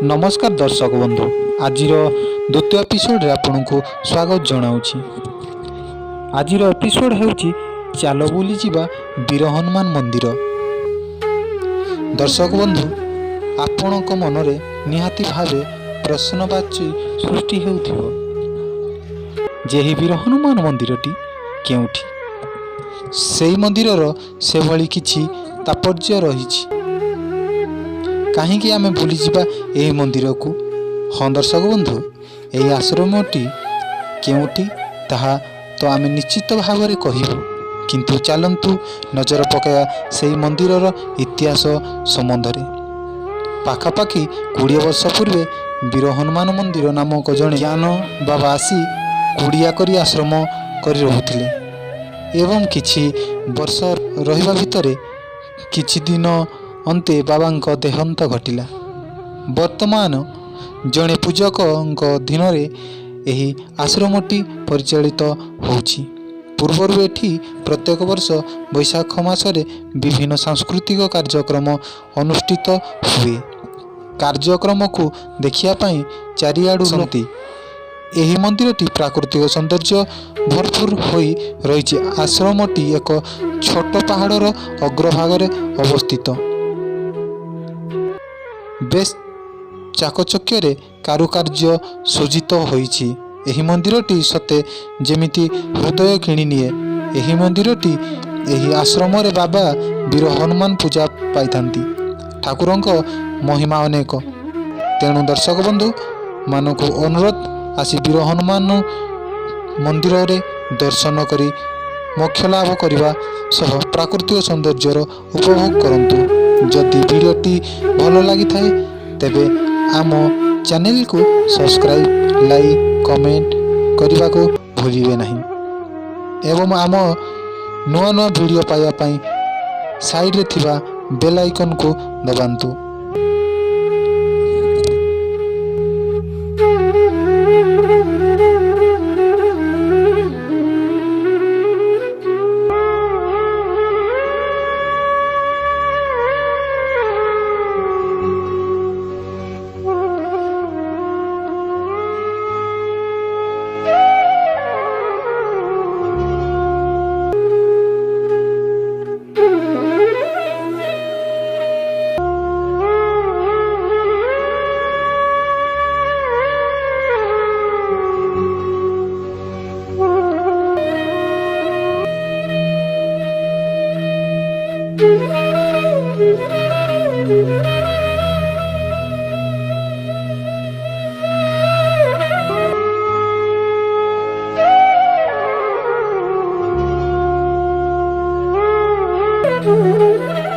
नमस्कार दर्शक बंधु आज द्वितीय एपिसोड रे आपको स्वागत जनाऊँच। आज एपिसोड होउची चाल बुली जिबा वीर हनुमान मंदिर। दर्शक बंधु आपणक मनरे निहाती भावे प्रश्नवाची सृष्टि हेउथिबो जेहि वीर हनुमान मंदिरटी केउठी, सेई मंदिरर से भली किछि तात्पर्य रहिछि। कहीं आमे भूली जिबा एही मंदिर को? हाँ दर्शक बंधु, यही आश्रमटी केउठी ताहा तो आमे निश्चित भाव में कहबू, किंतु चलतु नजर पकाया सेही मंदिरर इतिहास संबंधरे। पाखापाखि 20 वर्ष पूर्वे वीर हनुमान मंदिर नामक जड़े ज्ञान बाबा आसी कुड़िया करी आश्रम करी रहुथिले एवं किछि वर्ष रहिबा भितरे किछि दिन अंते बाबा देहांत घटिला। वर्तमान जड़े पूजक अधीन एही आश्रमटी परिचालित होउछि। पूर्वर एठी प्रत्येक वर्ष बैशाख मासरे विभिन्न सांस्कृतिक कार्यक्रम अनुष्ठित हुए। कार्यक्रम को देखिया पई चारिआडु सती एही मंदिरटी प्राकृतिक सौंदर्य भरपूर होई रहिछि। आश्रमटी एक छोट पहाड़र अग्रभाग अवस्थित। बेस चाकचक्य कारुकार्य सज्जित होइछि। एही मंदिरटी सते जेमिति हृदय किणी निए। एही मंदिरटी एही आश्रम रे बाबा वीर हनुमान पूजा पाइथांती। ठाकुरंक महिमा अनेक, तेणु दर्शक बंधु मानक अनुरोध आसी वीर हनुमान मंदिर रे दर्शन करी मोक्ष लाभ करने सह प्राकृतिक सौंदर्यर उपभोग करंतु। जदि वीडियोटी भल लगी थाए तेबे आम चैनल को सब्सक्राइब, लाइक, कमेंट करने को भूलिए नहीं एवं आम नुआ नुआ वीडियो पाइबा पई साइड रे थिबा बेल आइकन को दबांतु। Thank you.